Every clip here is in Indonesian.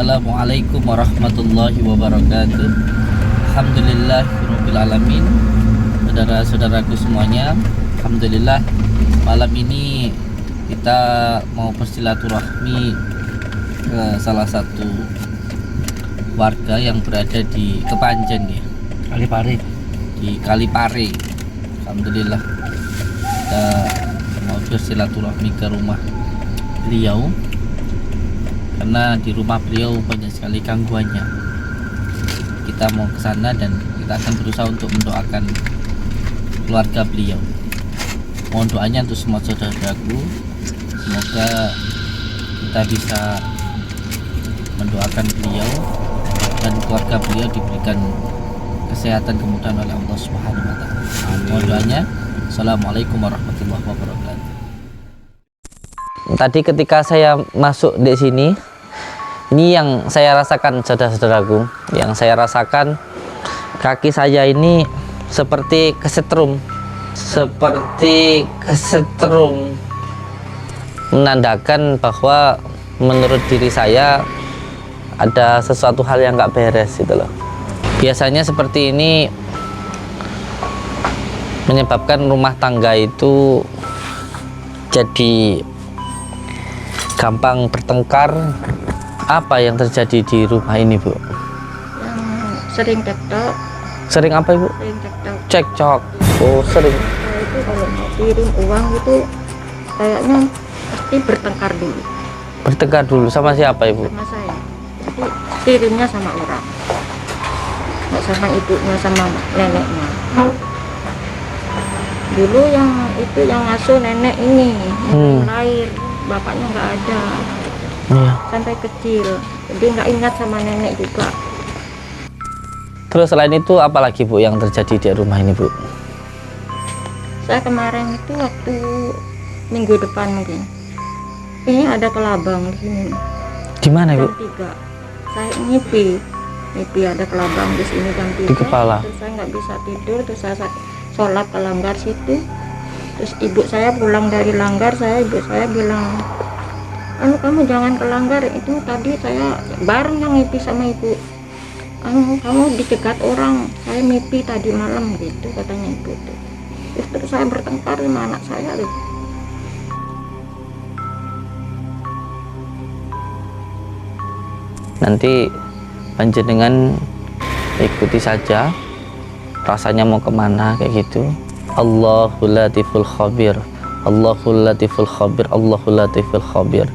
Assalamualaikum warahmatullahi wabarakatuh. Alhamdulillahirabbil alamin. Saudara-saudaraku semuanya, alhamdulillah malam ini kita mau bersilaturahmi ke salah satu warga yang berada di Kepanjen ya, Kalipare. di Kalipare. Alhamdulillah kita mau bersilaturahmi ke rumah beliau karena di rumah beliau banyak sekali gangguannya. Kita mau ke sana dan kita akan berusaha untuk mendoakan keluarga beliau. Mohon doanya untuk semua saudaraku, semoga kita bisa mendoakan beliau dan keluarga beliau diberikan kesehatan kemudahan oleh Allah Subhanahu wa taala. Mohon doanya. Assalamualaikum warahmatullahi wabarakatuh. Tadi ketika saya masuk di sini, ini yang saya rasakan saudara-saudaraku, yang saya rasakan kaki saya ini seperti kesetrum, menandakan bahwa menurut diri saya ada sesuatu hal yang nggak beres gitu loh. Biasanya seperti ini menyebabkan rumah tangga itu jadi gampang bertengkar. Apa yang terjadi di rumah ini, Bu? Yang sering cekcok. Sering apa, Ibu? Sering cekcok. Cekcok. Oh, sering. Saya itu kalau mau kirim uang itu kayaknya pasti bertengkar dulu. Bertengkar dulu sama siapa, Ibu? Sama saya. Jadi kirimnya sama orang. Nggak sama ibunya, sama neneknya. Dulu yang itu yang ngasuh nenek ini, yang lahir, bapaknya nggak ada. Iya. Sampai kecil, jadi nggak ingat sama nenek juga. Terus selain itu apa lagi, Bu, yang terjadi di rumah ini, Bu? Saya kemarin itu waktu minggu depan mungkin, ini ada kelabang di sini. Di mana, Bu? Jam 3 saya ngipi ada kelabang di sini jam 3. Di kepala. Terus saya nggak bisa tidur, terus saya sholat ke Langgar situ. Terus ibu saya pulang dari Langgar, ibu saya bilang, kamu jangan ke Langgar, itu tadi saya bareng yang ngipi sama ibu. Kamu dicegat orang, saya mimpi tadi malam gitu katanya ibu itu. Terus saya bertengkar sama anak saya loh. Nanti panjenengan ikuti saja rasanya mau kemana kayak gitu. Allahul Latiful Khabir, Allahul Latiful Khabir, Allahul Latiful Khabir.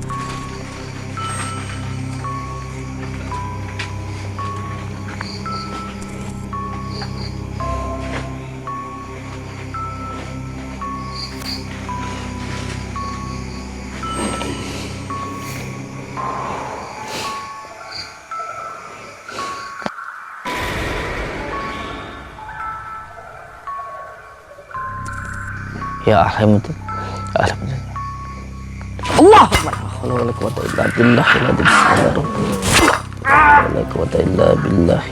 Ya alhamdulillah. Allah Akbar. La quwwata illa billah. La quwwata illa billah.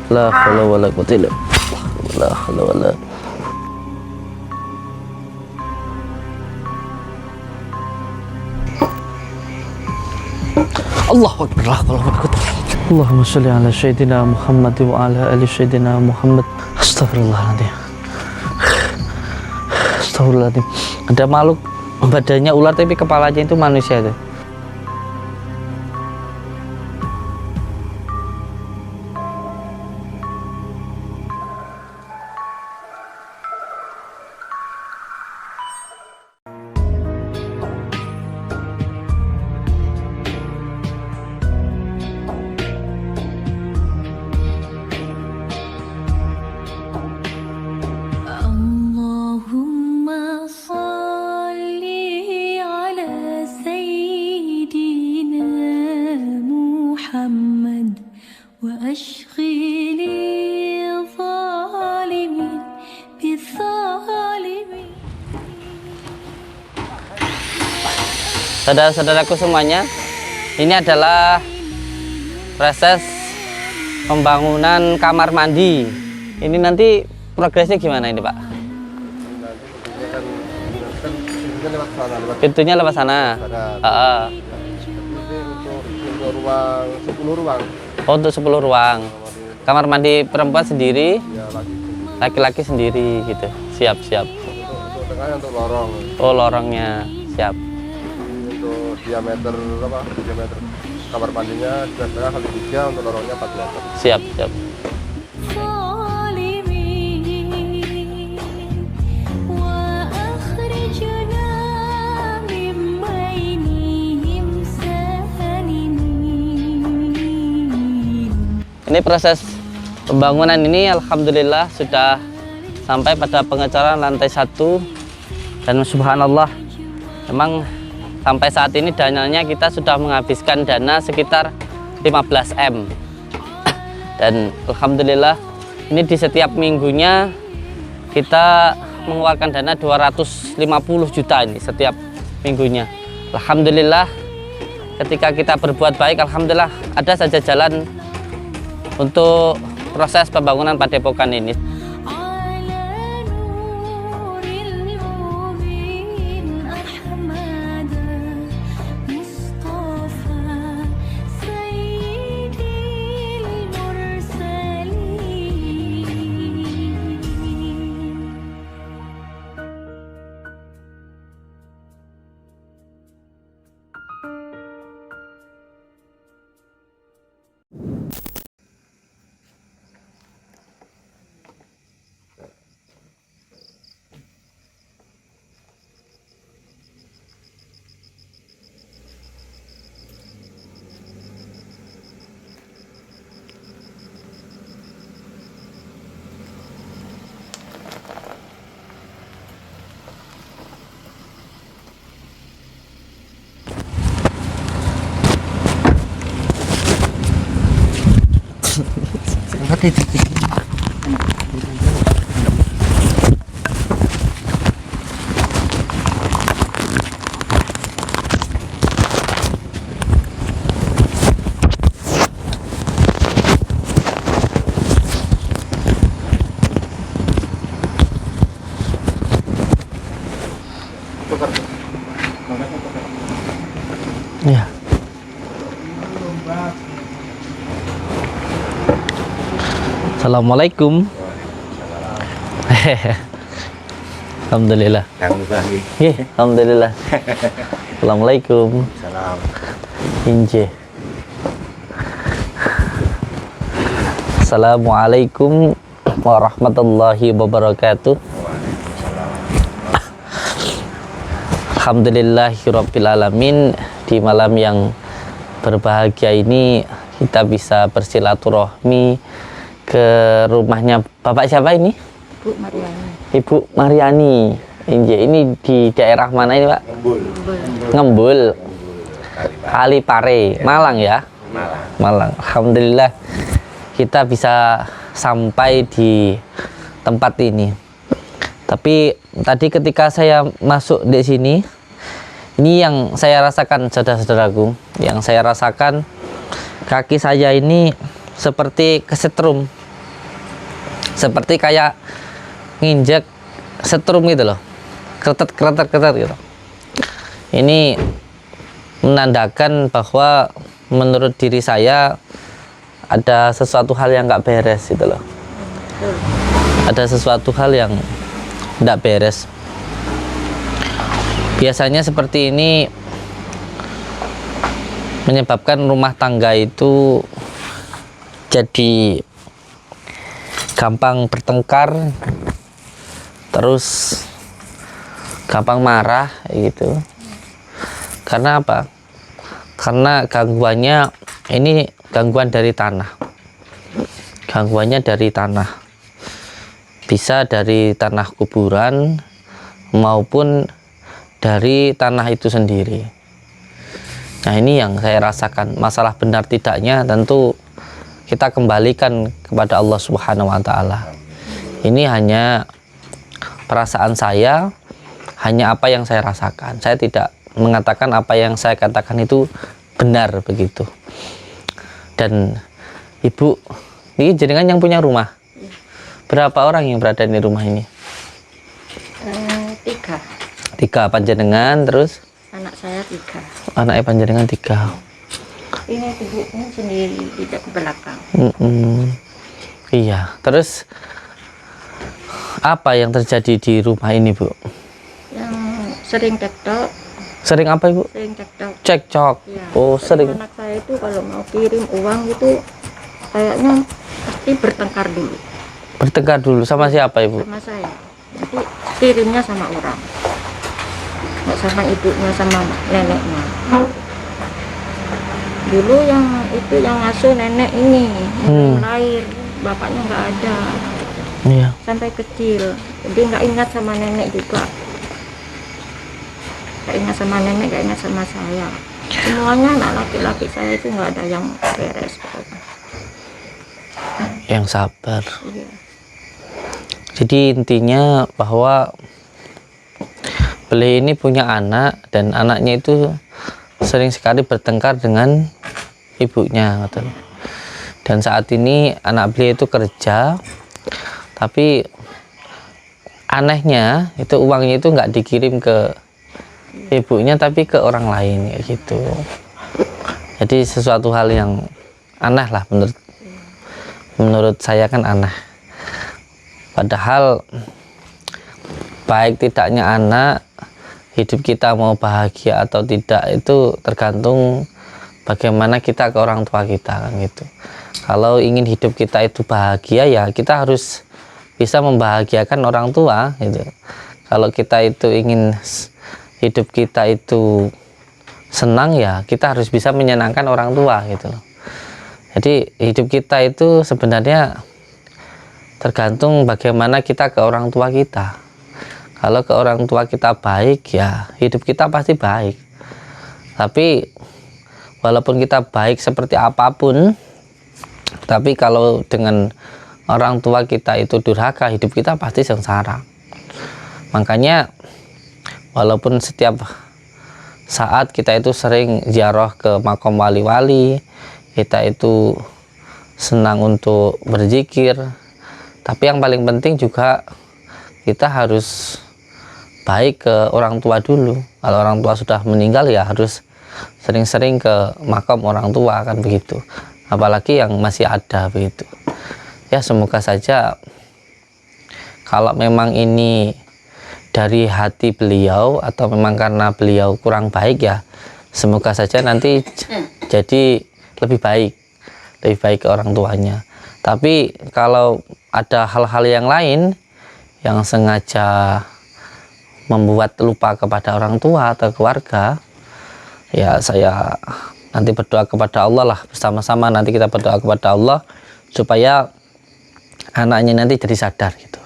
La haula wala quwwata illa billah. La haula wala. Allahu Akbar. La haula wala quwwata. Allahumma shalli ala sayyidina Muhammad wa ala ali sayyidina Muhammad. Astagfirullahaladzim. Astagfirullahaladzim. Ada makhluk badannya ular tapi kepalanya itu manusia tuh. Saudara-saudaraku semuanya, ini adalah proses pembangunan kamar mandi. Ini nanti progresnya gimana ini, Pak? Pintunya lewat sana. Pintunya lewat sana. untuk ruang 10 ruang. Oh, untuk 10 ruang. Kamar mandi perempuan sendiri, Ya lagi. laki-laki sendiri gitu. Siap, siap. Untuk tengahnya untuk lorong. Oh, lorongnya siap. Untuk diameter apa? Diameter kamar mandinya 12,5 kali 3, untuk lorongnya 4 meter. Siap, siap. Ini proses pembangunan ini alhamdulillah sudah sampai pada pengecoran lantai 1, dan subhanallah memang sampai saat ini dananya kita sudah menghabiskan dana sekitar 15 M, dan alhamdulillah ini di setiap minggunya kita mengeluarkan dana 250 juta ini setiap minggunya. Alhamdulillah ketika kita berbuat baik, alhamdulillah ada saja jalan untuk proses pembangunan padepokan ini. Ya. Assalamualaikum. Alhamdulillah. Alhamdulillah. Assalamualaikum. Salam. Inje. Assalamualaikum warahmatullahi wabarakatuh. Alhamdulillahirabbil alamin. Di malam yang berbahagia ini kita bisa bersilaturahmi ke rumahnya Bapak siapa ini? Bu Mariani. Ibu Mariani. Ini di daerah mana ini, Pak? Ngembul. Kalipare, Malang ya? Malang. Alhamdulillah kita bisa sampai di tempat ini. Tapi tadi ketika saya masuk di sini, ini yang saya rasakan, saudara-saudaraku, yang saya rasakan kaki saya ini seperti kesetrum, seperti kayak nginjek setrum gitu loh, kretet gitu. Ini menandakan bahwa menurut diri saya ada sesuatu hal yang nggak beres gitu loh. Ada sesuatu hal yang nggak beres. Biasanya seperti ini menyebabkan rumah tangga itu jadi gampang bertengkar, terus gampang marah gitu. Karena apa? Karena gangguannya ini gangguan dari tanah. Gangguannya dari tanah. Bisa dari tanah kuburan maupun dari tanah itu sendiri. Nah, ini yang saya rasakan. Masalah benar tidaknya tentu kita kembalikan kepada Allah Subhanahu wa taala. Ini hanya perasaan saya, hanya apa yang saya rasakan. Saya tidak mengatakan apa yang saya katakan itu benar begitu. Dan Ibu, ini jenengan yang punya rumah. Berapa orang yang berada di rumah ini? 3. 3 panjenengan, terus Anak saya 3. anaknya panjenengan 3. ini ibunya sendiri tidak ke belakang. Iya, terus apa yang terjadi di rumah ini, Bu? Yang sering cekcok. Sering apa, Ibu? Sering cekcok. Cekcok. Ya, Oh, sering. anak saya itu kalau mau kirim uang gitu kayaknya pasti bertengkar dulu Bertengkar dulu sama siapa, Ibu? sama saya. Nanti kirimnya sama orang, nggak sama ibunya sama neneknya. Dulu yang itu yang ngasuh nenek ini lahir, bapaknya nggak ada Iya. sampai kecil, jadi nggak ingat sama nenek juga, nggak ingat sama nenek, nggak ingat sama saya. Semuanya anak laki-laki saya itu nggak ada yang beres pokoknya. Yang sabar. Iya. Jadi intinya bahwa beliau ini punya anak dan anaknya itu sering sekali bertengkar dengan ibunya, betul. Dan saat ini anak beliau itu kerja, tapi anehnya itu uangnya itu nggak dikirim ke ibunya tapi ke orang lain kayak gitu. Jadi sesuatu hal yang aneh lah menurut saya, kan aneh. Padahal baik tidaknya anak, hidup kita mau bahagia atau tidak itu tergantung bagaimana kita ke orang tua kita, kan gitu. Kalau ingin hidup kita itu bahagia, ya kita harus bisa membahagiakan orang tua gitu. Kalau kita itu ingin hidup kita itu senang, ya kita harus bisa menyenangkan orang tua gitu loh. Jadi hidup kita itu sebenarnya tergantung bagaimana kita ke orang tua kita. Kalau ke orang tua kita baik, ya hidup kita pasti baik. Tapi walaupun kita baik seperti apapun, tapi kalau dengan orang tua kita itu durhaka, hidup kita pasti sengsara. Makanya walaupun setiap saat kita itu sering ziarah ke makam wali-wali, kita itu senang untuk berzikir, tapi yang paling penting juga kita harus baik ke orang tua dulu. Kalau orang tua sudah meninggal, ya harus sering-sering ke makam orang tua, kan begitu. Apalagi yang masih ada begitu. Ya semoga saja kalau memang ini dari hati beliau atau memang karena beliau kurang baik, ya semoga saja nanti jadi lebih baik ke orang tuanya. Tapi kalau ada hal-hal yang lain yang sengaja membuat lupa kepada orang tua atau keluarga, ya saya nanti berdoa kepada Allah lah, bersama-sama nanti kita berdoa kepada Allah supaya anaknya nanti jadi sadar gitu.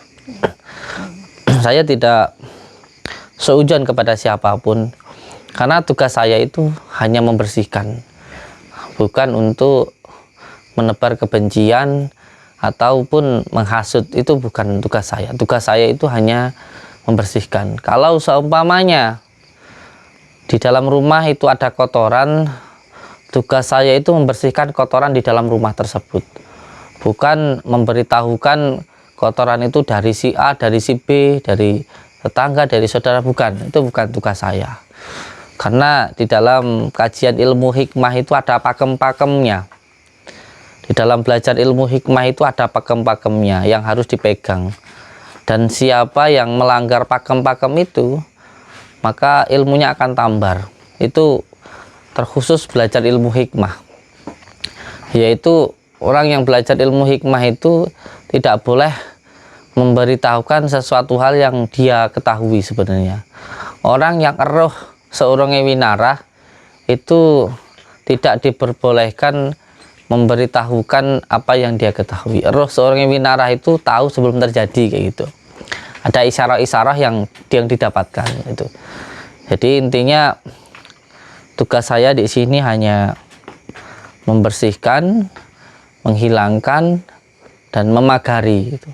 Saya tidak seujon kepada siapapun, karena tugas saya itu hanya membersihkan, bukan untuk menebar kebencian ataupun menghasut. Itu bukan tugas saya. Tugas saya itu hanya membersihkan. Kalau seumpamanya di dalam rumah itu ada kotoran, tugas saya itu membersihkan kotoran di dalam rumah tersebut, bukan memberitahukan kotoran itu dari si A, dari si B, dari tetangga, dari saudara. Bukan, itu bukan tugas saya. Karena di dalam kajian ilmu hikmah itu ada pakem-pakemnya. Di dalam belajar ilmu hikmah itu ada pakem-pakemnya yang harus dipegang. Dan siapa yang melanggar pakem-pakem itu, maka ilmunya akan tambar. Itu terkhusus belajar ilmu hikmah. Yaitu orang yang belajar ilmu hikmah itu tidak boleh memberitahukan sesuatu hal yang dia ketahui sebenarnya. Orang yang eruh seorang winarah itu tidak diperbolehkan memberitahukan apa yang dia ketahui. Eruh seorang winarah itu tahu sebelum terjadi kayak gitu. Ada isyarah-isyarah yang didapatkan itu. Jadi intinya tugas saya di sini hanya membersihkan, menghilangkan, dan memagari itu.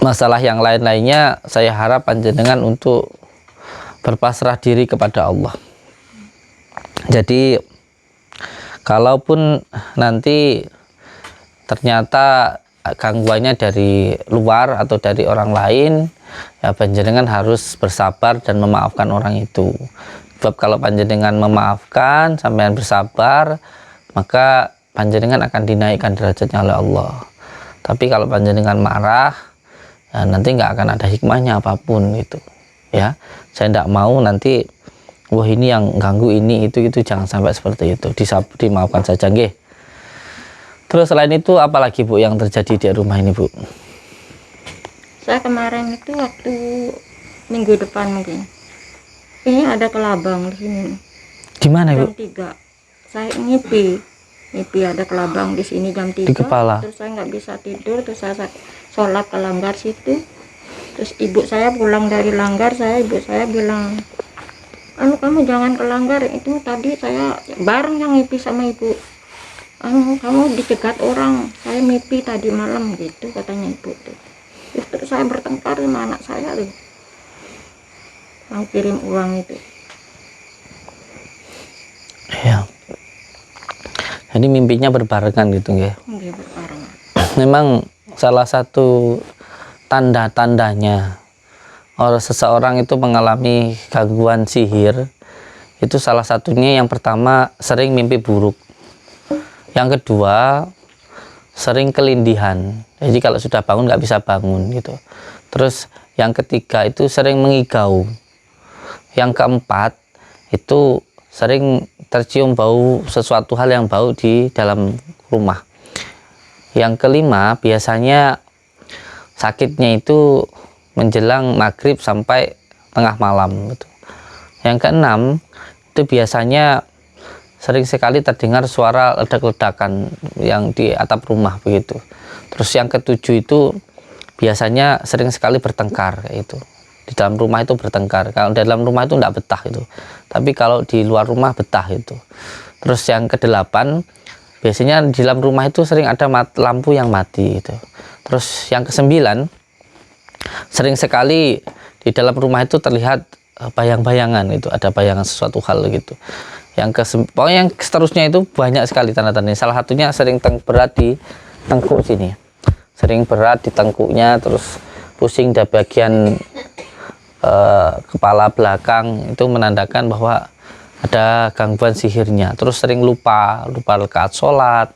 Masalah yang lain-lainnya saya harap panjenengan untuk berpasrah diri kepada Allah. Jadi kalaupun nanti ternyata gangguannya dari luar atau dari orang lain, ya panjenengan harus bersabar dan memaafkan orang itu. Sebab kalau panjenengan memaafkan, sampean bersabar, maka panjenengan akan dinaikkan derajatnya oleh Allah. Tapi kalau panjenengan marah, ya nanti nggak akan ada hikmahnya apapun gitu. Ya, saya tidak mau nanti, wah ini yang ganggu ini itu jangan sampai seperti itu. Dimaafkan saja, nggih. Terus selain itu apalagi Bu yang terjadi di rumah ini Bu? Saya kemarin itu waktu minggu depan mungkin. Ini ada kelabang di sini. Di mana Bu? Jam 3. Saya ngipi ada kelabang di sini jam 3. Di kepala. Terus saya nggak bisa tidur, terus saya sholat ke langgar situ. Terus ibu saya pulang dari langgar, ibu saya bilang, anu kamu jangan ke langgar, itu tadi saya bareng yang ngipi sama ibu. Anu kamu dicegat orang, saya mimpi tadi malam gitu katanya ibu tuh. Terus saya bertengkar sama anak saya tuh, yang kirim uang itu. Ya. Jadi mimpinya berbarengan gitu ya. Nggih, berbarengan. Memang salah satu tanda-tandanya orang seseorang itu mengalami gangguan sihir itu salah satunya yang pertama sering mimpi buruk. Yang kedua sering kelindihan. Jadi kalau sudah bangun nggak bisa bangun gitu. Terus yang ketiga itu sering mengigau. Yang keempat itu sering tercium bau sesuatu hal yang bau di dalam rumah. Yang kelima biasanya sakitnya itu menjelang maghrib sampai tengah malam gitu. Yang keenam itu biasanya sering sekali terdengar suara ledak-ledakan yang di atap rumah begitu. Terus yang ketujuh itu biasanya sering sekali bertengkar kayak itu. Di dalam rumah itu bertengkar. Kalau di dalam rumah itu tidak betah itu. Tapi kalau di luar rumah betah itu. Terus yang kedelapan biasanya di dalam rumah itu sering ada lampu yang mati itu. Terus yang kesembilan sering sekali di dalam rumah itu terlihat bayang-bayangan itu, ada bayangan sesuatu hal gitu. Pokoknya yang seterusnya itu banyak sekali tanda-tandanya. Salah satunya sering berat di tengkuk sini, sering berat di tengkuknya, terus pusing di bagian kepala belakang, itu menandakan bahwa ada gangguan sihirnya. Terus sering lupa rakaat sholat,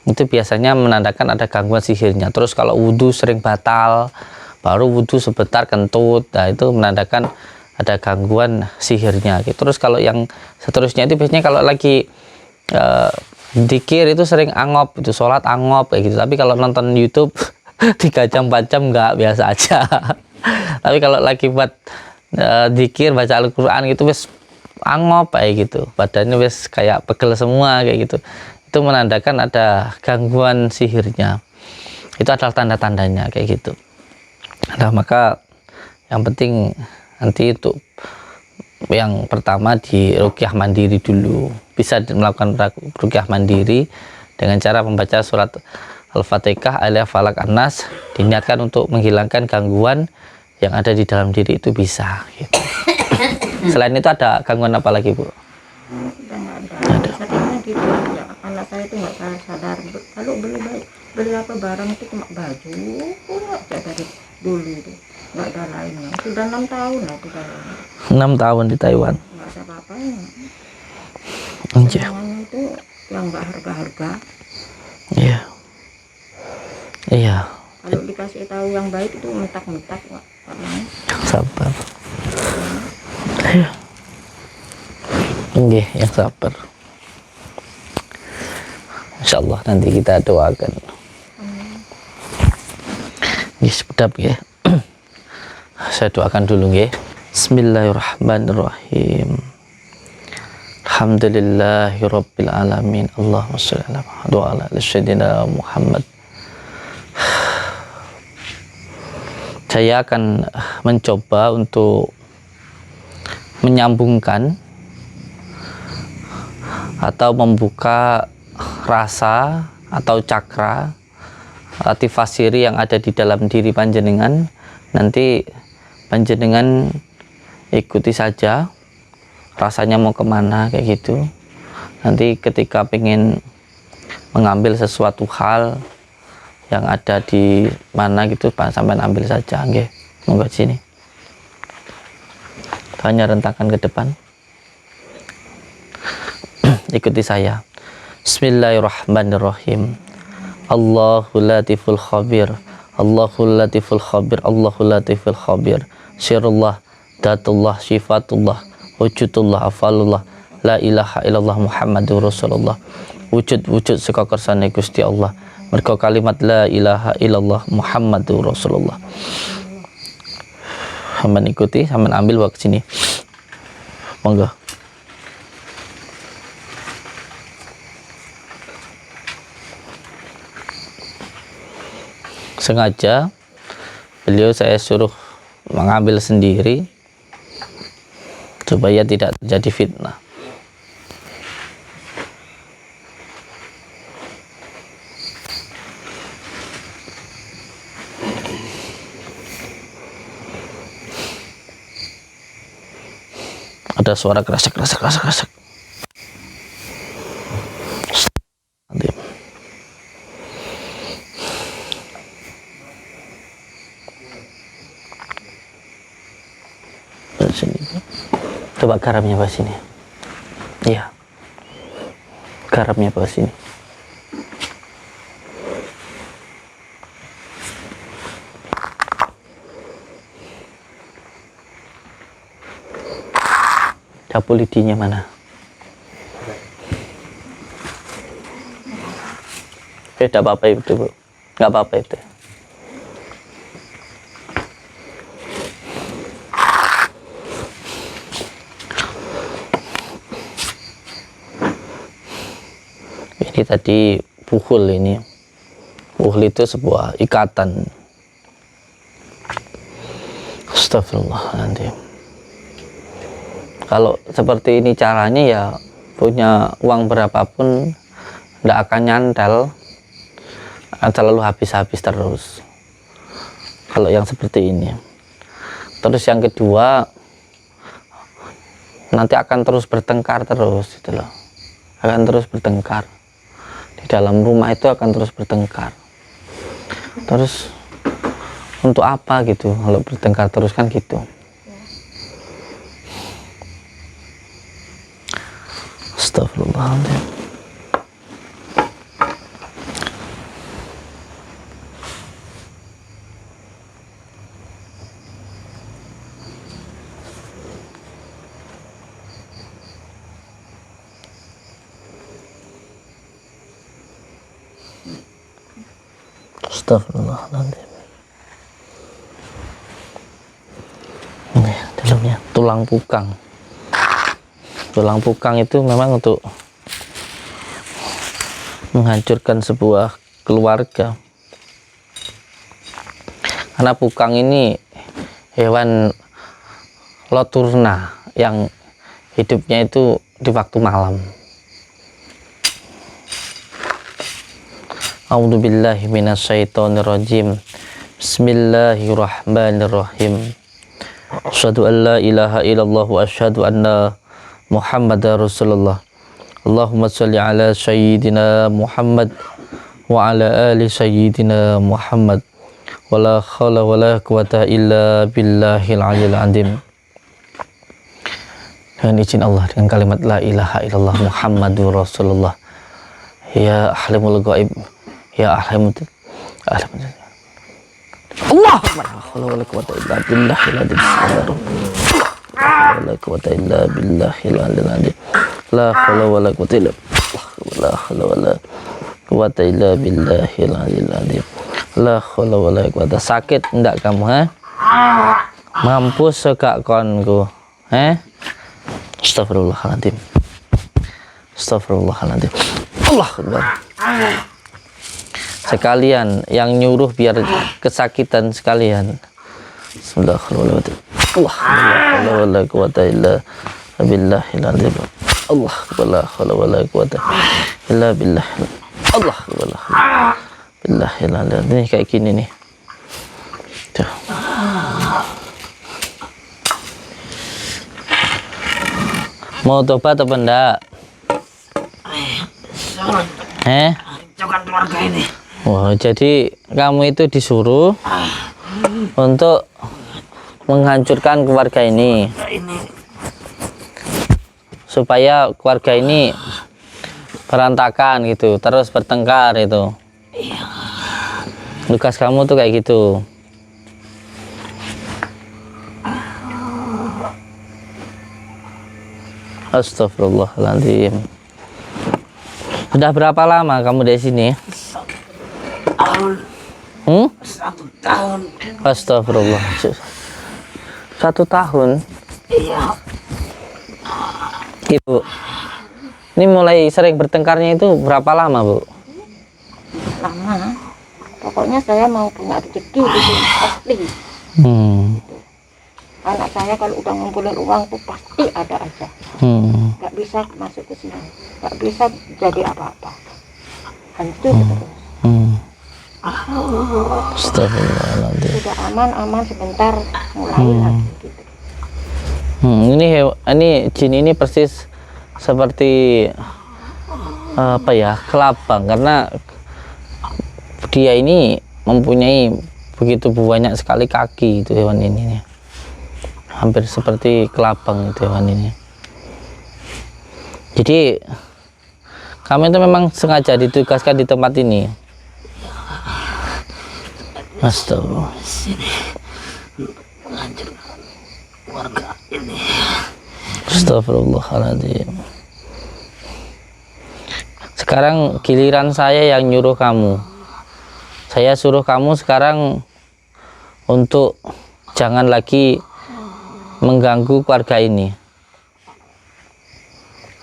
itu biasanya menandakan ada gangguan sihirnya. Terus kalau wudhu sering batal, baru wudhu sebentar kentut, nah itu menandakan ada gangguan sihirnya. Terus kalau yang seterusnya itu biasanya kalau lagi dikir itu sering angop, itu sholat angop kayak gitu. Tapi kalau nonton YouTube 3 jam 4 jam nggak, biasa aja. Tapi kalau lagi buat dikir baca Al-Quran gitu wes angop kayak gitu, badannya wes kayak pegel semua kayak gitu. Itu menandakan ada gangguan sihirnya. Itu adalah tanda-tandanya kayak gitu. Nah, maka yang penting nanti itu yang pertama di ruqyah mandiri dulu. Bisa melakukan ruqyah mandiri dengan cara membaca surat Al-Fatihah, Alif, Falak, An-Nas, diniatkan untuk menghilangkan gangguan yang ada di dalam diri itu bisa gitu. Selain itu ada gangguan apa lagi Bu? Sudah nggak ada. Sakitnya gitu ya. Anak saya itu nggak sadar. Kalau beli apa barang itu cuma baju aja dari dulu itu. Nggak ada lainnya. Sudah 6 tahun lah di Taiwan. 6 tahun di Taiwan. Nggak ada apa-apanya. Iya. Semuanya itu yang nggak harga-harga. Iya. Iya. Kalau dikasih tahu yang baik itu mentak-mentak Pak. Sabar. Iya. Nggih, yang sabar. Insyaallah nanti kita doakan. Nggih, sedap ya. Saya doakan dulu nggih. Bismillahirrahmanirrahim. Alhamdulillahirabbil alamin. Allahumma shalli ala Muhammad wa ala ali sayyidina Muhammad. Saya akan mencoba untuk menyambungkan atau membuka rasa atau cakra tifasiri yang ada di dalam diri panjenengan. Nanti panjenengan ikuti saja rasanya mau kemana kayak gitu. Nanti ketika pengen mengambil sesuatu hal yang ada di mana gitu, sampai ambil saja nggih. Monggo sini. Hanya rentakan ke depan. ikuti saya. Bismillahirrahmanirrahim. Allahul latiful khabir, Allahul latiful khabir, Allahul latiful khabir. Sirullah, datullah, sifatullah, wujudullah, afalullah, la ilaha illallah Muhammadur Rasulullah. Wujud-wujud saka kersane Gusti Allah. Mergo kalimat la ilaha illallah Muhammadur Rasulullah. Sampeyan ikuti, sampeyan ambil bawa ke sini. Monggo. Sengaja beliau saya suruh mengambil sendiri supaya tidak terjadi fitnah. Ada suara kerasak. Sini. Coba garamnya bawa sini. Iya. Garamnya bawa sini. Sapu lidinya mana? Tidak apa-apa itu, Bu. Nggak apa-apa itu. Ini tadi puhul ini. Puhul itu sebuah ikatan. Astagfirullahaladzim. Kalau seperti ini caranya ya punya uang berapapun tidak akan nyantel, akan selalu habis-habis terus. Kalau yang seperti ini. Terus yang kedua, nanti akan terus bertengkar terus, gitu loh. Akan terus bertengkar. Di dalam rumah itu akan terus bertengkar. Terus untuk apa gitu kalau bertengkar terus kan gitu. Astagfirullahaladzim. Astagfirullahaladzim. Ini dalamnya tulang pukang. Tulang pukang itu memang untuk menghancurkan sebuah keluarga. Karena pukang ini hewan loturna yang hidupnya itu di waktu malam. A'udzubillahi minasyaitonirrajim. Bismillahirrahmanirrahim. Asyhadu an la ilaha illallah wa asyhadu anna Muhammadar Rasulullah. Allahumma sholli ala sayyidina Muhammad wa ala ali sayyidina Muhammad. Wala khawla wala quwata illa billahil aliyil azim. Dengan izin Allah, dengan kalimat la ilaha illallah Muhammadur Rasulullah. Ya ahlimul ghaib, ya ahlimul Allah. La khawla wala quwata illa billahil azim. La quwata illa billahil azim. La haula wala quwata illa la haula wala quwata illa billahil azim. La haula wala quwata. Sakit enggak kamu, ha? Mampus sekak konku, ha? Astagfirullahaladzim. Astagfirullahaladzim. Allah Akbar. Sekalian yang nyuruh biar kesakitan sekalian. Bismillahirrahmanirrahim. Allah wala quwata illa billahil azim. Allah wala haula wala quwata illa billah. Allah wala billahil azim. Ini kayak gini nih. Tuh. Mau tobat apa enggak? Jangan keluarga ini. Wah, jadi kamu itu disuruh untuk menghancurkan keluarga ini supaya keluarga ini berantakan gitu, terus bertengkar itu. Tugas kamu tuh kayak gitu. Astagfirullahaladzim. Sudah berapa lama kamu di sini? Tahun. 1 tahun. Astagfirullah. 1 tahun. Iya. Ibu, ini mulai sering bertengkarnya itu berapa lama, Bu? Lama. Pokoknya saya mau punya rezeki gitu, pasti. Anak saya kalau udah ngumpulin uang tuh pasti ada aja. Gak bisa masuk ke sini, gak bisa jadi apa-apa. Hancur terus. Astagfirullahaladzim. Sudah aman sebentar mulai lagi gitu. Ini jin ini persis seperti apa ya, kelabang, karena dia ini mempunyai begitu banyak sekali kaki itu hewan ini, hampir seperti kelabang itu hewan ini. Jadi kami itu memang sengaja ditugaskan di tempat ini. Astagfirullah. Sini. Lanjut warga ini. Astagfirullahaladzim. Sekarang giliran saya yang nyuruh kamu. Saya suruh kamu sekarang untuk jangan lagi mengganggu keluarga ini.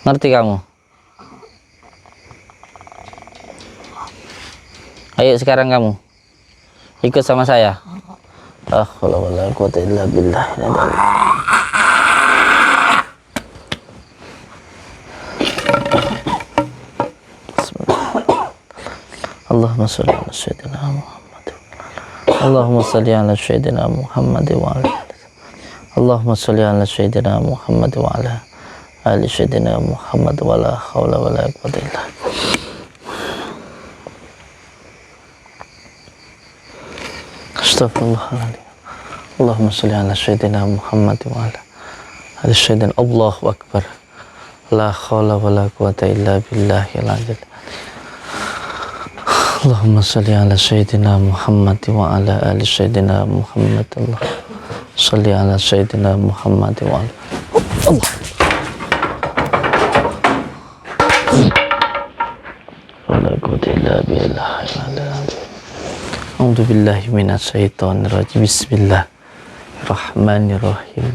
Ngerti kamu? Ayo sekarang kamu ikut sama saya. Wala quwwata illa billah. Allahumma sholli ala sayyidina Muhammad. Allahumma sholli ala sayyidina Muhammad wa ala Allahumma sholli ala sayyidina Muhammad wa ala ali sayyidina Muhammad wa la haula wa la quwwata illa billah. Astagfirullahaladzim. Allahumma sholli ala sayyidina Muhammad wa ala ali sayyidina. Allahu akbar. La haula wa la quwwata illa billahil azim. Allahumma sholli ala sayyidina Muhammad wa ala ali sayyidina Muhammad. Allah sholli ala sayyidina Muhammad wa ala Allah. Wala quwwata illa billahil azim. A'udzu billahi minasyaitonir rajim. Bismillahirrahmanirrahim.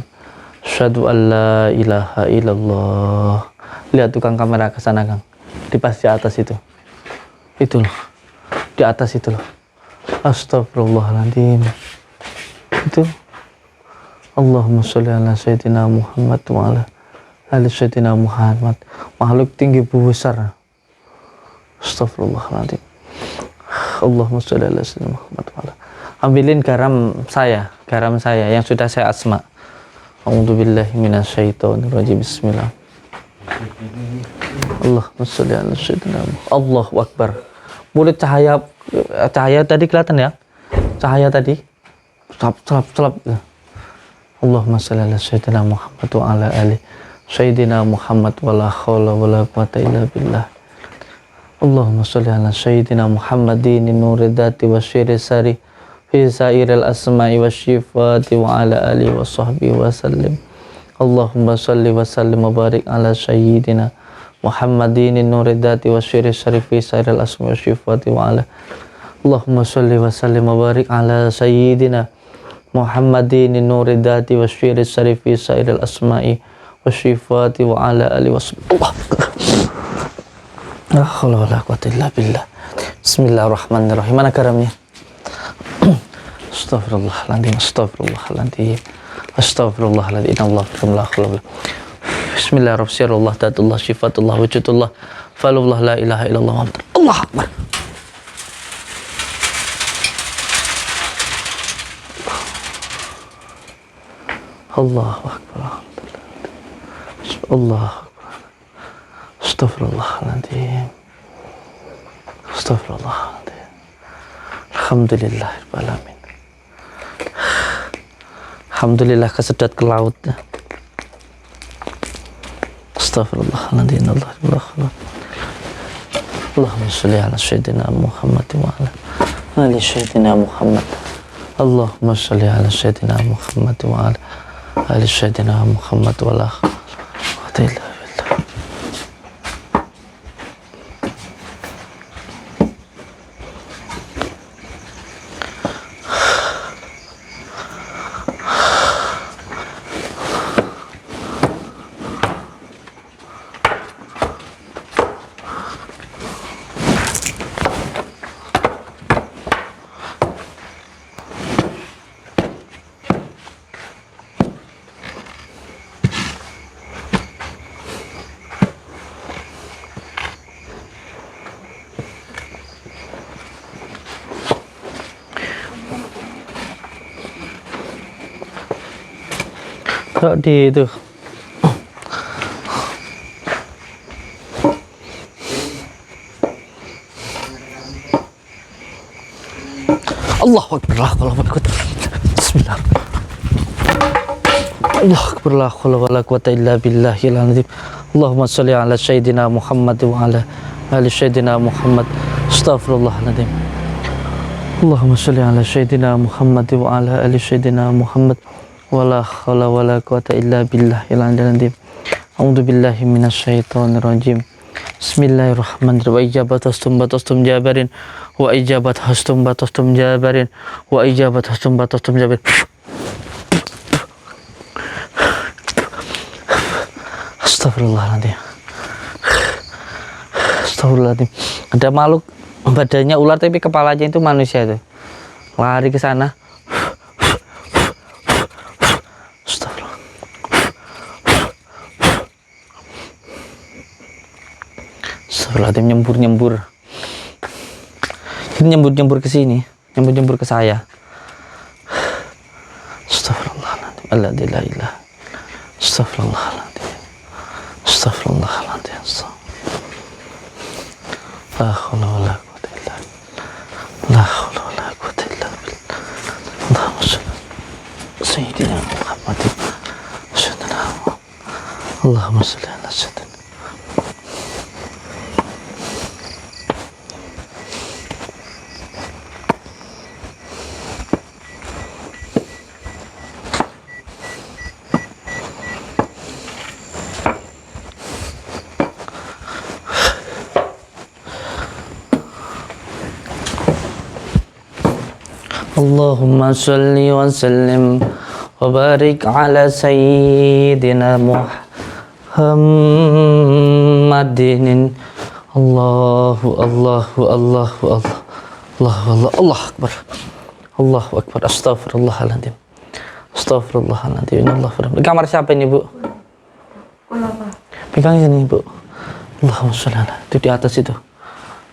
Asyhadu an la ilaha illallah. Lihat tukang kamera ke sana, Kang. Di pas di atas itu. Itu loh. Di atas itu loh. Astagfirullahaladzim. Itu. Allahumma sholli ala sayyidina Muhammad wa ala ali sayyidina Muhammad. Makhluk tinggi besar. Astagfirullahaladzim. Allahumma sholli ala sayyidina Muhammad wa ala. Ambilin garam saya yang sudah saya asma. A'udzubillahi minasyaitonir rajim. Bismillah. Allahumma sholli ala sayyidina Muhammad. Allahu akbar. Mulut cahaya tadi kelihatan ya? Cahaya tadi. Celap. Allahumma sholli ala sayyidina Muhammad wa ala ali sayyidina Muhammad wa la haula wa la quwwata illa billah. Allahumma sholli ala sayyidina Muhammadin nuridati wa syiri sari fi sairil asma'i wa syifati wa ala alihi wa sahbihi wa sallim. Allahumma sholli wa sallim wa barik ala sayyidina Muhammadin nuridati wa syiri sari fi sairil asma'i wa syifati wa ala. Allahumma sholli wa sallim wa barik ala sayyidina Muhammadin nuridati wa syiri sari fi sairil asma'i wa syifati wa ala alihi wa sahbihi. La haula wala quwwata illa billah. Bismillahirrahmanirrahim. Mana garamnya? Astagfirullahaladzim. Astagfirullahaladzim. Innallahu Bismillahirrahmanirrahim. Allah datullah syifatullah wujudullah falullah la ilaha illallah Muhammad. Allah akbar. Allahu akbar. Allah akbar. Astagfirullahaladzim. Astagfirullahaladzim. Alhamdulillahirabbil alamin. Alhamdulillah kesedot ke laut. Astagfirullahaladzim. Allahumma sholli ala sayyidina Muhammad wa ala ali sayyidina Muhammad. Allahumma sholli ala sayyidina Muhammad wa ala ali sayyidina Muhammad wa la quwwata illa billah. Kalau di itu Allahu Akbar, la hawla wala quwwata Bismillah. Allahu Akbar, la hawla wala quwwata illa billahil azim. Allahumma sholli ala sayyidina Muhammad wa ala ali sayyidina Muhammad. Astaghfirullahaladzim. Allahumma sholli ala sayyidina Muhammad wa ala ali sayyidina Muhammad. Wala hawla wala quwwata illa billahil azim. A'udzu billahi minasyaitonir rajim. Bismillahirrahmanirrahim. Wa ijabat hastum jabarin wa ijabat hastum jabarin wa ijabat hastum jabarin. Astagfirullahaladzim. Astagfirullahaladzim. Ada makhluk badannya ular tapi kepalanya itu manusia itu. Lari ke sana. Astagfirullahaladzim, nyembur. Ini nyembur ke sini, nyembur ke saya. Astagfirullahaladzim. La ilaha. Astagfirullahaladzim. Astagfirullahaladzim. La haula wala quwwata illa billah. La haula wala quwwata illa billah. Allahumma shalli sayyidina Muhammad. Allahumma shalli ala sayyidina. Allahumma sholli wa sallim wa barik ala sayyidina Muhammadin. Allahu akbar. Allahu akbar. Astagfirullahaladzim. Di kamar siapa ini, Bu? Pegang sini, Bu. Allahumma sholli ala. Itu di atas itu.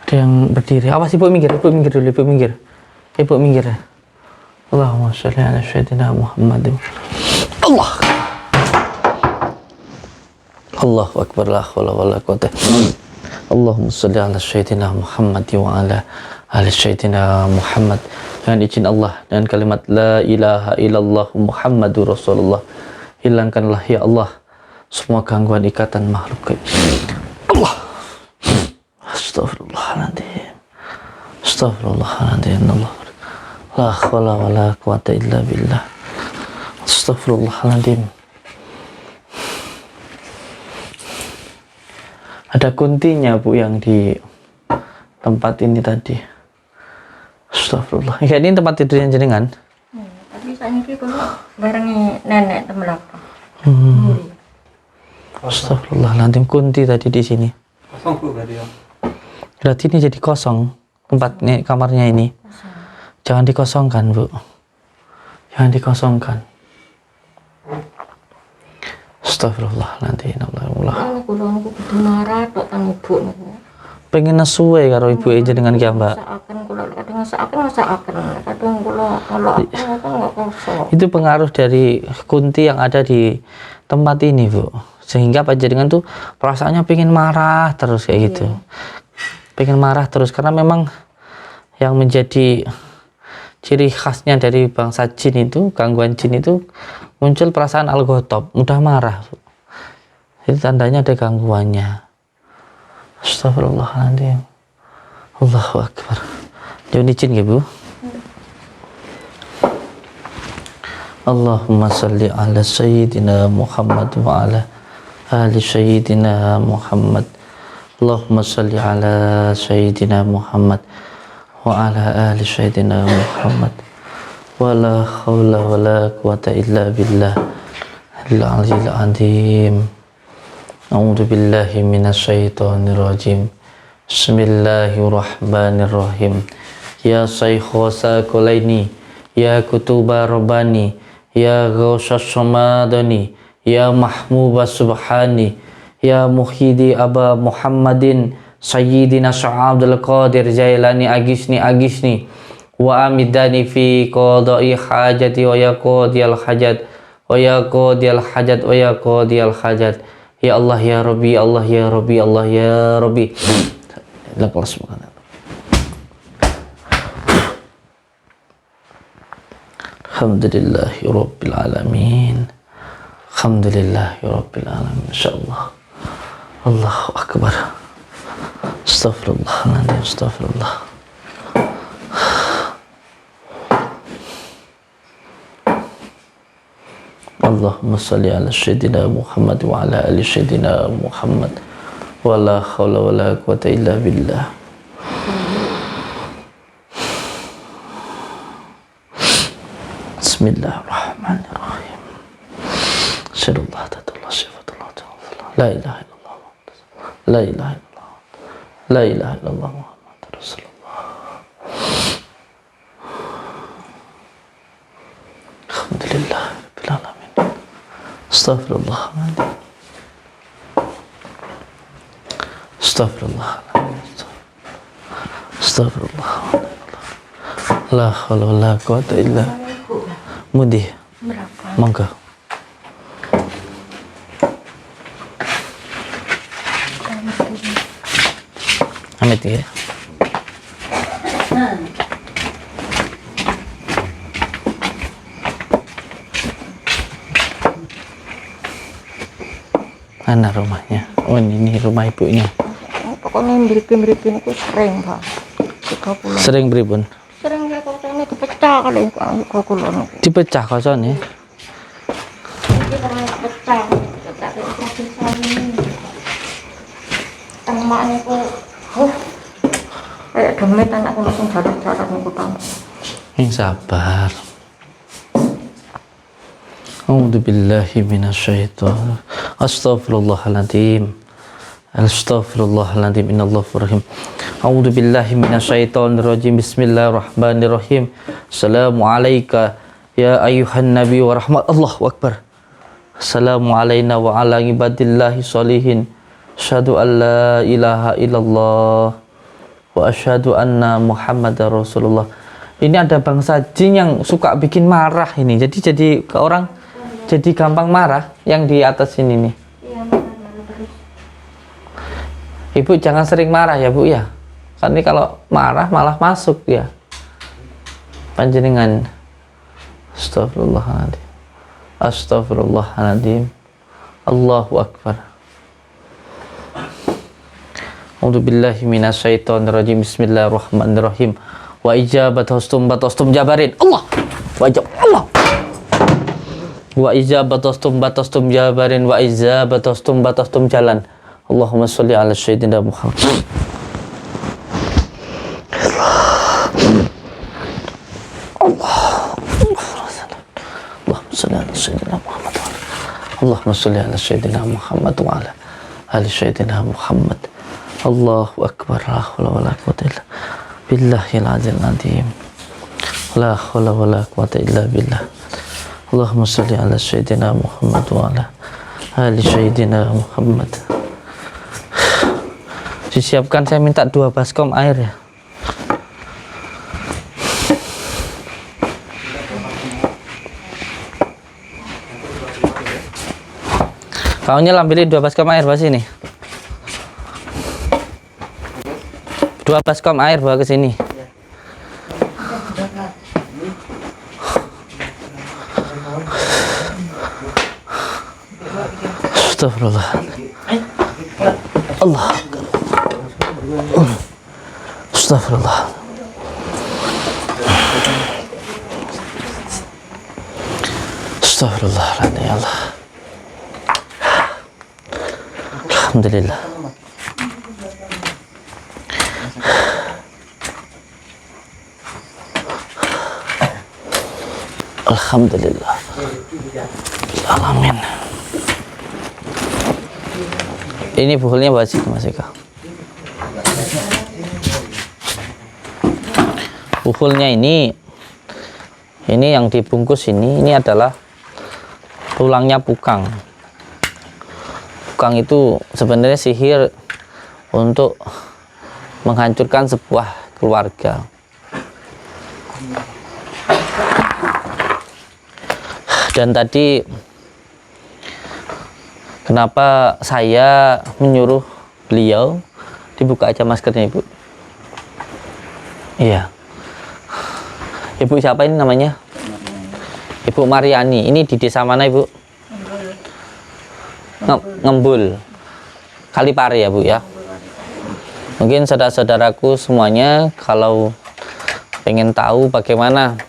Ada yang berdiri. Awas Ibu minggir dulu, Ibu minggir. Ibu minggir. Allahumma sholli ala sayyidina Muhammadin. Allahu akbar, la haula wala quwwata. Allahumma sholli ala sayyidina Muhammad wa ala ali sayyidina Muhammad. Dengan izin Allah dan kalimat la ilaha illallah Muhammadur Rasulullah, hilangkanlah ya Allah semua gangguan ikatan makhluk gaib. Allah. Astagfirullahaladzim. Allah. La haula wala quwwata illa billah. Astagfirullahaladzim. Ada kuntinya, Bu, yang di tempat ini tadi. Astagfirullah. Ini tempat tidurnya jenengan? Tapi saya ini kalau bareng nenek teman belakang. Astagfirullahaladzim, kunti tadi di sini. Kosong, Bu, berarti ya? Berarti ini jadi kosong tempatnya, kamarnya ini. Jangan dikosongkan, Bu. Jangan dikosongkan. Astagfirullahaladzim. Kalau kudu marah tok tang ibu. Pengen nesuwe karo ibu aja dengan ki, Mbak. Kadang kula kalau nggak kosong. Itu pengaruh dari kunti yang ada di tempat ini, Bu. Sehingga panjenengan tuh perasaannya pengen marah terus kayak gitu. Pengen marah terus karena memang yang menjadi ciri khasnya dari bangsa jin itu, gangguan jin itu muncul perasaan al-ghadab, mudah marah. Itu tandanya ada gangguannya. Astagfirullahaladzim. Allahu Akbar. Jangan izin ya Bu. Allahumma salli ala Sayyidina Muhammad wa ala ali Sayyidina Muhammad. Allahumma salli ala Sayyidina Muhammad wa ala ali Sayyidina Muhammad. Wa la hawla wa la quwata illa billah al-aliyyil azim. A'udzu billahi minasy syaithanir rajim. Bismillahirrahmanirrahim. Ya Saykhosa Kulaini, Ya Kutuba Rabbani, Ya Ghausas Samadani, Ya Mahmuba Subhani, Ya Muhidi Aba Muhammadin, Sayyidina Sya'abdul Qadir Jailani Agisni Agisni, Wa amidani fi qada'i hajati wa ya qadiyal hajat, Wa ya qadiyal hajat, Wa ya qadiyal hajat. Ya Allah ya Rabbi, Allah ya Rabbi, Allah ya Rabbi. Lepas makan. Alhamdulillahi Rabbil Alamin. Alhamdulillahi Rabbil Alamin. InsyaAllah. Allahu Akbar. Astaghfirullahaladzim. Astaghfirullah. Allahumma salli ala Sayyidina Muhammad wa ala ali Sayyidina Muhammad. Wa la hawla wa la quwata illa billah. Bismillahirrahmanirrahim. Asyhadullah tatullah sifatullah ta'ala. La ilaha illallah. La ilaha illallah. La ilaha illallah Muhammadur Rasulullah. Alhamdulillah rabbil alamin. Astaghfirullah. Astaghfirullah. Astaghfirullah. La haula wala quwata illa Mudi. Berapa? Mangga. Amit ya. Mana rumahnya? Oh ini rumah ibunya. Pokoknya berikin itu sering Pak. 30. Sering beribun. Sering ya kok ini kepecah kali kok kulon. Dipecah kosone. Ini karena pecah dari mobil saya. Emaknya kok kayak demit anakku langsung jalan-jalan aku tahu. Yang sabar. A'udzu billahi minasyaitonir. Astaghfirullahaladzim. Astaghfirullahaladzim. Innallahur rahim. A'udzu billahi minasyaitonir rajim. Bismillahirrahmanirrahim. Assalamu alayka ya ayyuhan nabi wa rahmat. Allahu akbar. Assalamu alayna wa ala ibadillahi sholihin. Asyhadu an la ilaha illallah wa asyhadu anna Muhammadar Rasulullah. Ini ada bangsa jin yang suka bikin marah ini. Jadi ke orang jadi gampang marah yang di atas ini nih. Iya, marah terus. Ibu jangan sering marah ya Bu ya. Karena kalau marah malah masuk ya. Panjenengan. Astagfirullahaladzim. Astagfirullahaladzim. Allahu Akbar. A'udzu billahi minasyaitonir rajim. Bismillahirrahmanirrahim. Wa ijabat hustum batastum jabarin. Allah. Wajib Allah. Wa ijabat hustum batastum jabarin wa ijabat hustum batastum jalan. Allahumma sholli ala sayyidina Muhammad. Allahumma sholli ala sayyidina Muhammad. Allahumma sholli ala sayyidina Muhammad wa ala ali sayyidina Muhammad. Allahu akbar. La haula wala quwata illa billahil azim. La haula wala quwata illa billah. Allahumma sholli ala sayyidina Muhammad wa ala ali sayyidina Muhammad. Disiapkan, saya minta 2 baskom air ya. Kaunya ambilin 2 baskom air bawa sini. 2 baskom air bawa ke sini. Astagfirullah. Allah. Astagfirullah. Astagfirullahaladzim, ya Allah. Alhamdulillah. Alhamdulillah. Alamin. Ini bukulnya wajib Mas Eka. Bukulnya ini yang dibungkus ini adalah tulangnya pukang. Pukang itu sebenarnya sihir untuk menghancurkan sebuah keluarga. Dan tadi kenapa saya menyuruh beliau dibuka aja maskernya, Ibu? Iya. Ibu siapa ini namanya? Ibu Mariani. Ini di desa mana, Ibu? Ngembul. Kalipare ya, Bu ya. Mungkin saudara-saudaraku semuanya kalau pengen tahu bagaimana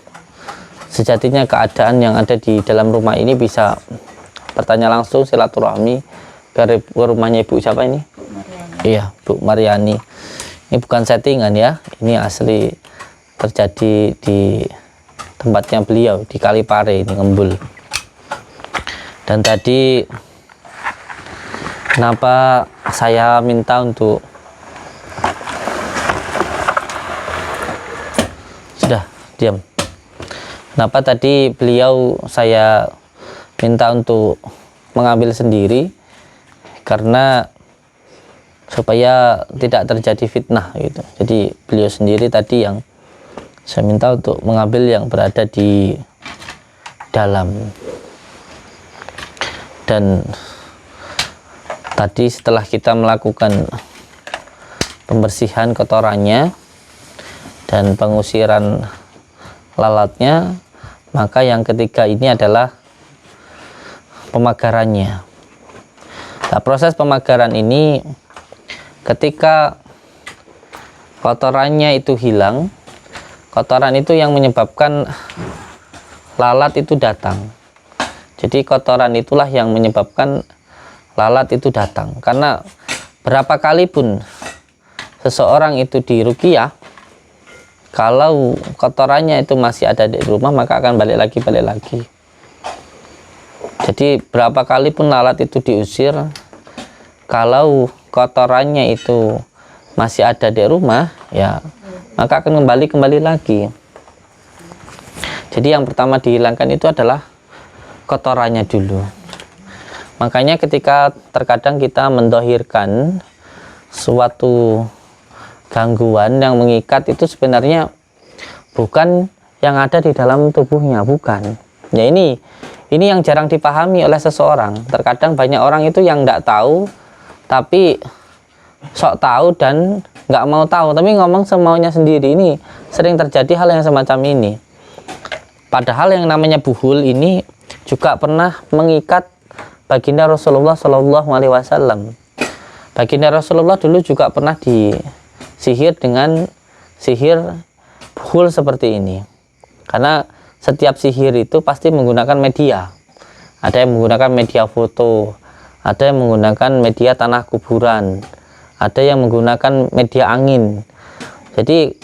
sejatinya keadaan yang ada di dalam rumah ini bisa bertanya langsung, silaturahmi ke rumahnya Ibu siapa ini? Iya, Bu Mariani. Ini bukan settingan ya, ini asli terjadi di tempatnya beliau di Kalipare ini, Ngembul. Dan tadi kenapa saya minta untuk sudah diam. Kenapa tadi beliau saya minta untuk mengambil sendiri? Karena supaya tidak terjadi fitnah gitu. Jadi beliau sendiri tadi yang saya minta untuk mengambil yang berada di dalam. Dan tadi setelah kita melakukan pembersihan kotorannya dan pengusiran lalatnya, maka yang ketiga ini adalah pemagarannya. Nah, proses pemagaran ini ketika kotorannya itu hilang, kotoran itu yang menyebabkan lalat itu datang. Jadi kotoran itulah yang menyebabkan lalat itu datang. Karena berapa kali pun seseorang itu diruqyah, kalau kotorannya itu masih ada di rumah, maka akan balik lagi. Jadi berapa kali pun lalat itu diusir, kalau kotorannya itu masih ada di rumah, ya maka akan kembali lagi. Jadi yang pertama dihilangkan itu adalah kotorannya dulu. Makanya ketika terkadang kita mendohirkan suatu gangguan yang mengikat, itu sebenarnya bukan yang ada di dalam tubuhnya, bukan. Ya ini yang jarang dipahami oleh seseorang. Terkadang banyak orang itu yang tidak tahu, tapi sok tahu dan nggak mau tahu, tapi ngomong semaunya sendiri. Ini sering terjadi hal yang semacam ini. Padahal yang namanya buhul ini juga pernah mengikat baginda Rasulullah Shallallahu Alaihi Wasallam. Baginda Rasulullah dulu juga pernah disihir dengan sihir buhul seperti ini. Karena setiap sihir itu pasti menggunakan media. Ada yang menggunakan media foto, ada yang menggunakan media tanah kuburan, ada yang menggunakan media angin. Jadi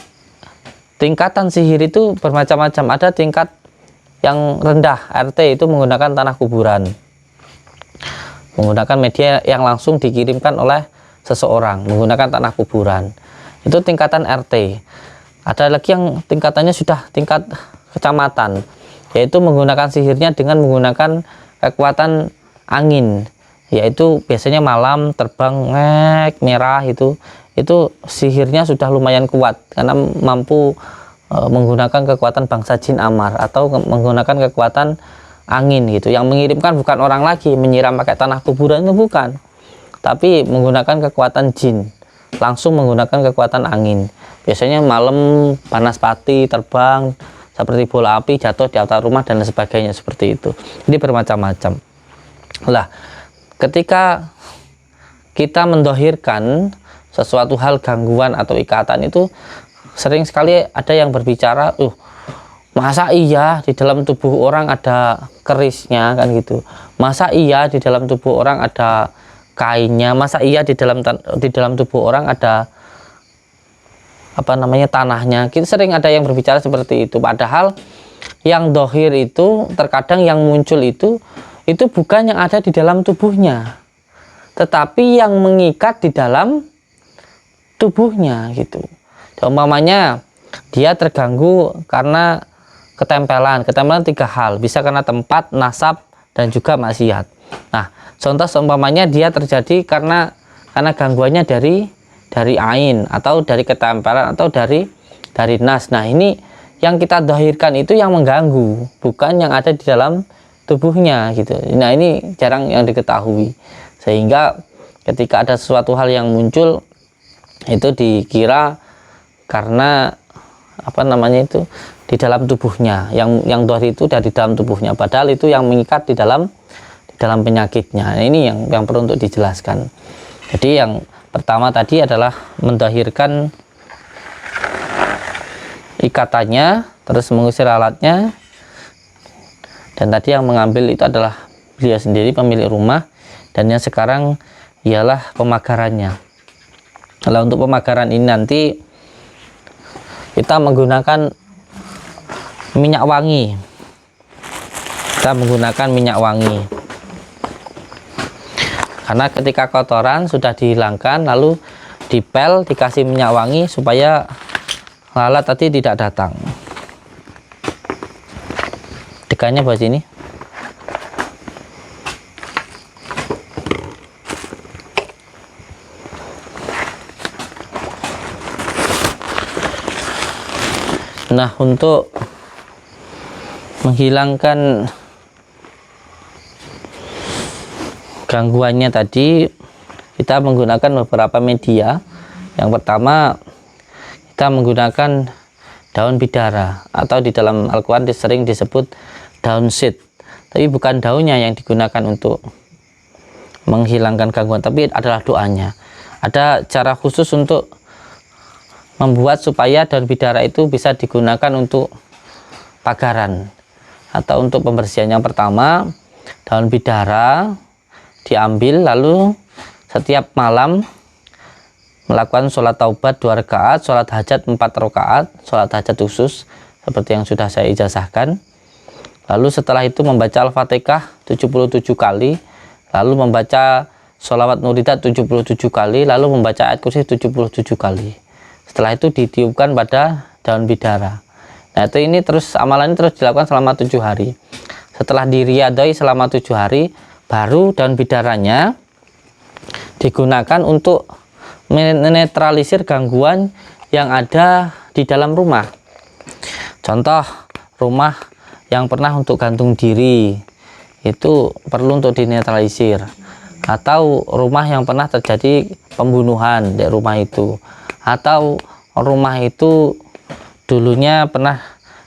tingkatan sihir itu bermacam-macam. Ada tingkat yang rendah, RT, itu menggunakan tanah kuburan, menggunakan media yang langsung dikirimkan oleh seseorang, menggunakan tanah kuburan. Itu tingkatan RT. Ada lagi yang tingkatannya sudah tingkat kecamatan, yaitu menggunakan sihirnya dengan menggunakan kekuatan angin, yaitu biasanya malam terbang merah, itu sihirnya sudah lumayan kuat karena mampu menggunakan kekuatan bangsa jin amar atau menggunakan kekuatan angin gitu. Yang mengirimkan bukan orang lagi menyiram pakai tanah kuburan, itu bukan, tapi menggunakan kekuatan jin, langsung menggunakan kekuatan angin. Biasanya malam panas pati terbang seperti bola api jatuh di atap rumah dan sebagainya seperti itu. Ini bermacam-macam. Lah, ketika kita mendohirkan sesuatu hal gangguan atau ikatan itu sering sekali ada yang berbicara, masa iya di dalam tubuh orang ada kerisnya kan gitu, masa iya di dalam tubuh orang ada kainnya, masa iya di dalam tubuh orang ada apa namanya tanahnya. Kita sering ada yang berbicara seperti itu, padahal yang dohir itu terkadang yang muncul itu bukan yang ada di dalam tubuhnya, tetapi yang mengikat di dalam tubuhnya gitu. Umpamanya dia terganggu karena ketempelan 3 hal, bisa karena tempat, nasab, dan juga maksiat. Nah, contoh seumpamanya dia terjadi karena gangguannya dari ain atau dari ketempelan atau dari nas. Nah, ini yang kita dohirkan itu yang mengganggu, bukan yang ada di dalam tubuhnya gitu. Nah, ini jarang yang diketahui, sehingga ketika ada sesuatu hal yang muncul itu dikira karena apa namanya itu di dalam tubuhnya, yang dohir itu dari dalam tubuhnya, padahal itu yang mengikat di dalam penyakitnya. Nah, ini yang perlu untuk dijelaskan. Jadi yang pertama tadi adalah mendahirkan ikatannya, terus mengusir alatnya, dan tadi yang mengambil itu adalah beliau sendiri, pemilik rumah, dan yang sekarang ialah pemagarannya. Kalau untuk pemagaran ini nanti kita menggunakan minyak wangi. Karena ketika kotoran sudah dihilangkan lalu dipel, dikasih minyak wangi supaya lalat tadi tidak datang. Dekannya buat sini. Nah, untuk menghilangkan gangguannya tadi kita menggunakan beberapa media. Yang pertama kita menggunakan daun bidara, atau di dalam Al-Quran sering disebut daun sid, tapi bukan daunnya yang digunakan untuk menghilangkan gangguan, tapi adalah doanya. Ada cara khusus untuk membuat supaya daun bidara itu bisa digunakan untuk pagaran atau untuk pembersihan. Yang pertama, daun bidara diambil lalu setiap malam melakukan sholat taubat 2 rakaat, sholat hajat 4 rakaat, sholat hajat khusus seperti yang sudah saya ijazahkan. Lalu setelah itu membaca Al-Fatihah 77 kali, lalu membaca sholawat nuridat 77 kali, lalu membaca ayat kursi 77 kali. Setelah itu ditiupkan pada daun bidara. Nah, itu ini terus, amalan ini terus dilakukan selama 7 hari. Setelah diriyadai selama 7 hari, baru daun bidaranya digunakan untuk menetralisir gangguan yang ada di dalam rumah. Contoh, rumah yang pernah untuk gantung diri itu perlu untuk dinetralisir, atau rumah yang pernah terjadi pembunuhan di rumah itu, atau rumah itu dulunya pernah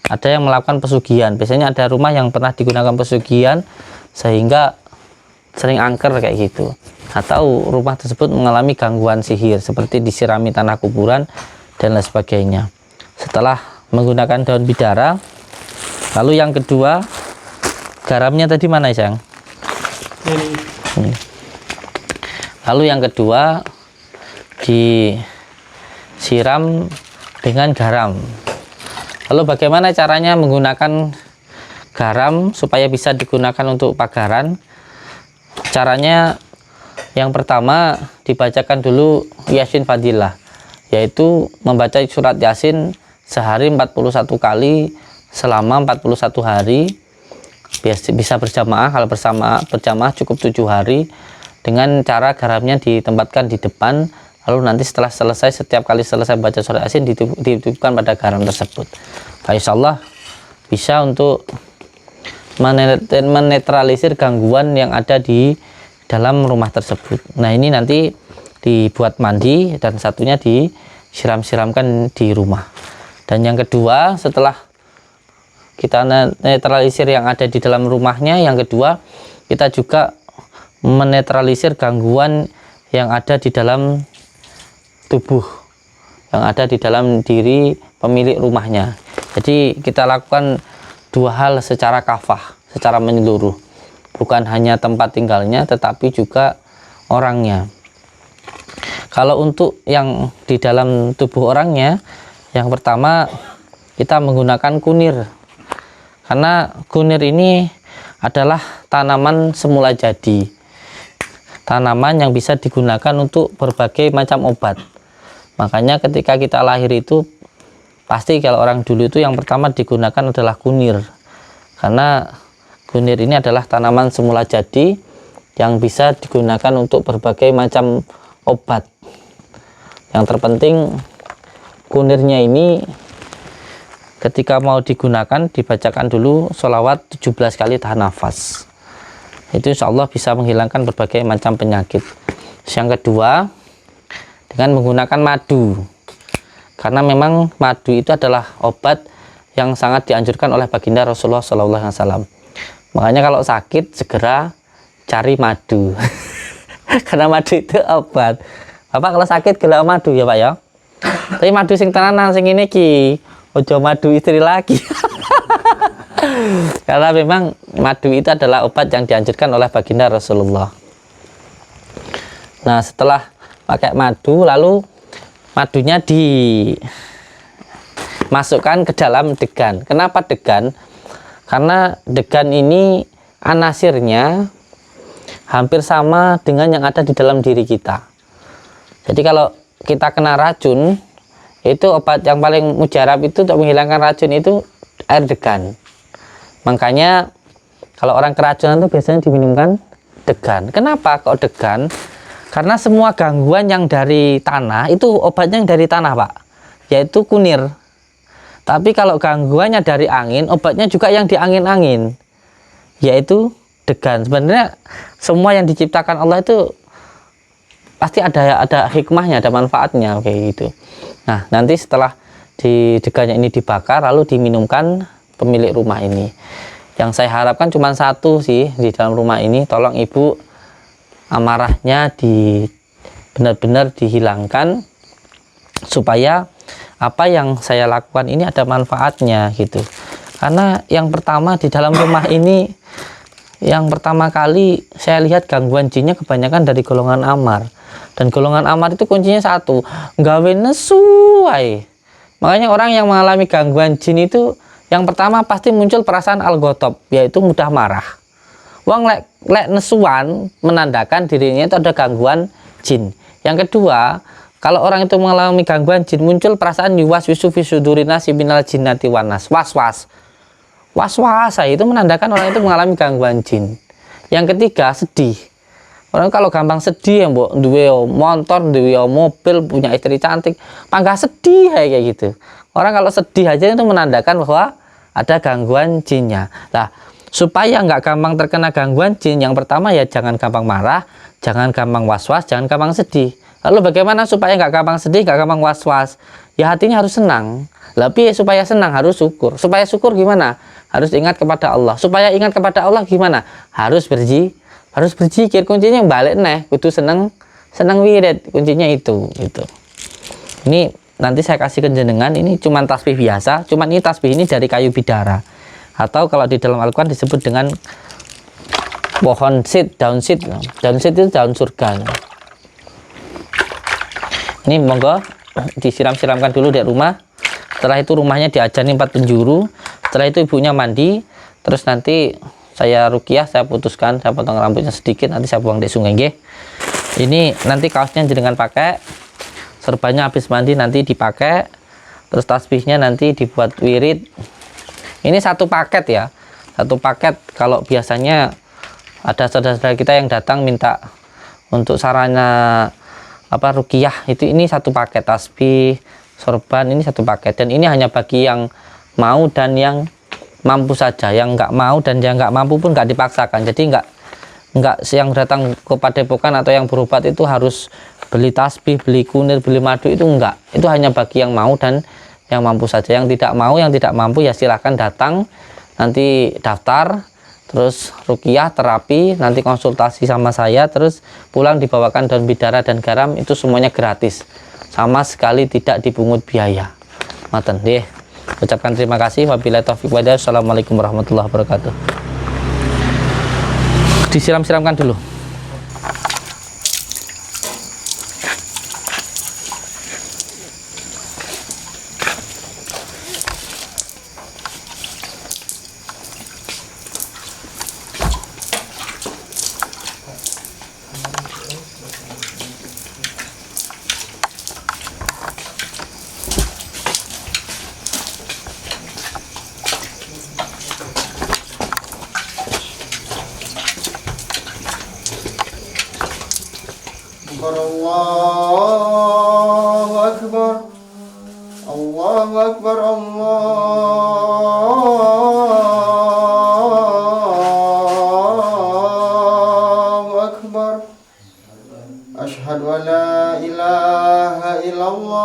ada yang melakukan pesugihan. Biasanya ada rumah yang pernah digunakan pesugihan sehingga sering angker kayak gitu, atau rumah tersebut mengalami gangguan sihir seperti disirami tanah kuburan dan lain sebagainya. Setelah menggunakan daun bidara, lalu yang kedua, garamnya tadi mana sayang? Lalu yang kedua disiram dengan garam. Lalu bagaimana caranya menggunakan garam supaya bisa digunakan untuk pagaran? Caranya yang pertama, dibacakan dulu Yasin Fadilah, yaitu membaca surat Yasin sehari 41 kali selama 41 hari. Bisa berjamaah, kalau berjamaah cukup 7 hari, dengan cara garamnya ditempatkan di depan. Lalu nanti setelah selesai, setiap kali selesai baca surat Yasin ditiupkan pada garam tersebut. Insyaallah bisa untuk menetralisir gangguan yang ada di dalam rumah tersebut. Nah, ini nanti dibuat mandi dan satunya disiram-siramkan di rumah. Dan yang kedua, setelah kita netralisir yang ada di dalam rumahnya, yang kedua kita juga menetralisir gangguan yang ada di dalam tubuh yang ada di dalam diri pemilik rumahnya. Jadi kita lakukan dua hal secara kafah, secara menyeluruh, bukan hanya tempat tinggalnya tetapi juga orangnya. Kalau untuk yang di dalam tubuh orangnya, yang pertama kita menggunakan kunir, karena kunir ini adalah tanaman semula jadi, tanaman yang bisa digunakan untuk berbagai macam obat. Makanya ketika kita lahir itu pasti kalau orang dulu itu yang pertama digunakan adalah kunir, karena kunir ini adalah tanaman semula jadi yang bisa digunakan untuk berbagai macam obat. Yang terpenting kunirnya ini ketika mau digunakan dibacakan dulu sholawat 17 kali tahan nafas. Itu insya Allah bisa menghilangkan berbagai macam penyakit. Yang kedua, dengan menggunakan madu, karena memang madu itu adalah obat yang sangat dianjurkan oleh baginda Rasulullah SAW. Makanya kalau sakit segera cari madu. Karena madu itu obat. Bapak kalau sakit gelek madu ya Pak ya. Tapi madu sing tenanan sing ini ki, ojo madu istri lagi. Karena memang madu itu adalah obat yang dianjurkan oleh baginda Rasulullah. Nah, setelah pakai madu, lalu madunya dimasukkan ke dalam degan. Kenapa degan? Karena degan ini anasirnya hampir sama dengan yang ada di dalam diri kita. Jadi kalau kita kena racun, itu obat yang paling mujarab itu untuk menghilangkan racun itu air degan. Makanya kalau orang keracunan itu biasanya diminumkan degan. Kenapa kok degan? Karena semua gangguan yang dari tanah itu obatnya yang dari tanah Pak, yaitu kunir. Tapi kalau gangguannya dari angin, obatnya juga yang di angin-angin, yaitu degan. Sebenarnya semua yang diciptakan Allah itu pasti ada hikmahnya, ada manfaatnya kayak gitu. Nah, nanti setelah di degannya ini dibakar lalu diminumkan pemilik rumah ini. Yang saya harapkan cuma satu sih di dalam rumah ini, tolong ibu amarahnya benar-benar dihilangkan supaya apa yang saya lakukan ini ada manfaatnya gitu. Karena yang pertama di dalam rumah ini, yang pertama kali saya lihat gangguan jinnya kebanyakan dari golongan amar. Dan golongan amar itu kuncinya satu, gawe nesu wae. Makanya orang yang mengalami gangguan jin itu yang pertama pasti muncul perasaan al-ghotob, yaitu mudah marah. Wong lek nesuan menandakan dirinya itu ada gangguan jin. Yang kedua, kalau orang itu mengalami gangguan jin, muncul perasaan yuwaswisu fi sudurina minal jinnati wanas, was-was. Was-was itu menandakan orang itu mengalami gangguan jin. Yang ketiga, sedih. Orang kalau gampang sedih ya mbok, duwe motor, duwe mobil, punya istri cantik, panggah sedih kayak gitu. Orang kalau sedih aja itu menandakan bahwa ada gangguan jinnya. Nah, supaya nggak gampang terkena gangguan jin, yang pertama ya jangan gampang marah, jangan gampang was-was, jangan gampang sedih. Lalu bagaimana supaya nggak gampang sedih, nggak gampang was-was? Ya hatinya harus senang. Tapi supaya senang harus syukur. Supaya syukur gimana? Harus ingat kepada Allah. Supaya ingat kepada Allah gimana? Harus berzikir. Kuncinya yang balik kudu seneng wirid, kuncinya itu gitu. Ini nanti saya kasih ke jenengan, ini cuman tasbih biasa, cuman ini tasbih ini dari kayu bidara, atau kalau di dalam Al-Quran disebut dengan pohon sit, daun sit itu daun surga. Ini monggo disiram-siramkan dulu di rumah. Setelah itu rumahnya diajani 4 penjuru. Setelah itu ibunya mandi, terus nanti saya ruqyah, saya putuskan, saya potong rambutnya sedikit, nanti saya buang di sungai nggih. Ini nanti kaosnya jenengan pakai, serbannya habis mandi nanti dipakai, terus tasbihnya nanti dibuat wirid. Ini satu paket ya, satu paket. Kalau biasanya ada saudara-saudara kita yang datang minta untuk sarana ruqyah, itu ini satu paket tasbih, sorban, ini satu paket. Dan ini hanya bagi yang mau dan yang mampu saja. Yang nggak mau dan yang nggak mampu pun nggak dipaksakan. Jadi nggak yang datang ke padepokan atau yang berobat itu harus beli tasbih, beli kunir, beli madu, itu enggak. Itu hanya bagi yang mau dan yang mampu saja. Yang tidak mau, yang tidak mampu ya silahkan datang, nanti daftar, terus ruqyah, terapi, nanti konsultasi sama saya, terus pulang dibawakan daun bidara dan garam, itu semuanya gratis. sama sekali tidak dipungut biaya. Ngoten nggih. Ucapkan terima kasih. Wabillahi taufik wal hidayah. Assalamualaikum warahmatullahi wabarakatuh. Disiram-siramkan dulu. Allahu Akbar, Allahu Akbar, Allahu Akbar. Ashhadu an la ilaha illallah,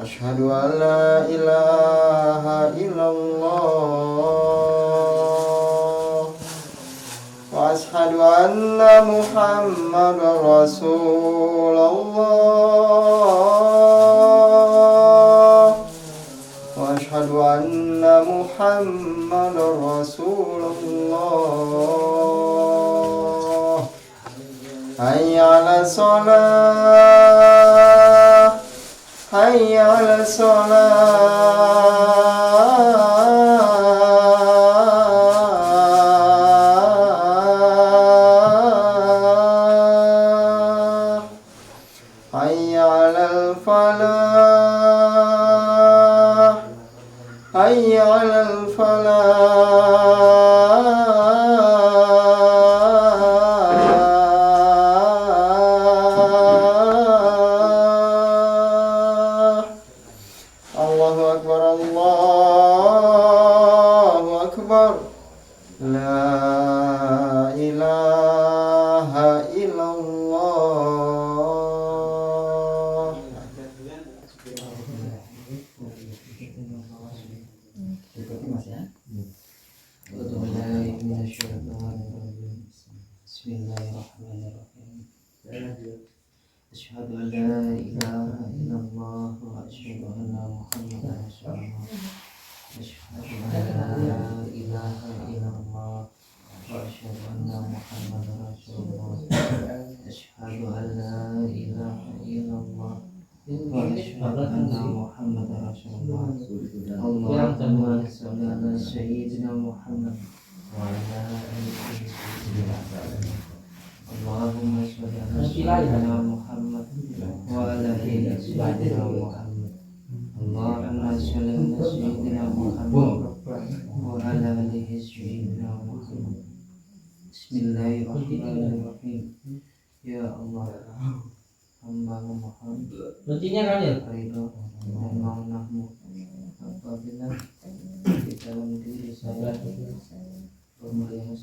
Ashhadu an la ilaha illallah, wa ashhadu anna Muhammadar Rasulullah, wa ashhadu anna Muhammadar Rasulullah. Hayya 'ala shalah, hayya 'ala salah, hayya 'alal falah, hayya 'alal falah. Allahu Akbar, Allahu Akbar. La ilaha illallah. Bismillahirrahmanirrahim. Asyhadu an la ilaha illallah wa asyhadu anna Muhammadar Rasulullah. Asyhadu an la ilaha illallah wa asyhadu anna Muhammadar Rasulullah. Asyhadu an la ilaha illallah wa asyhadu anna Muhammadar Rasulullah. Allahumma shalli ala sayyidina Muhammad wa ala ali sayyidina Muhammad. Allahumma shalli ala sayyidina Muhammad wa ala ali sayyidina Muhammad. Allahumma shalli ala sayyidina Muhammad wa ala ali sayyidina Muhammad. Bismillahirrahmanirrahim. Ya Allah, hamba memohon ridho dan maunahmu apabila di dalam diri saya pemulihan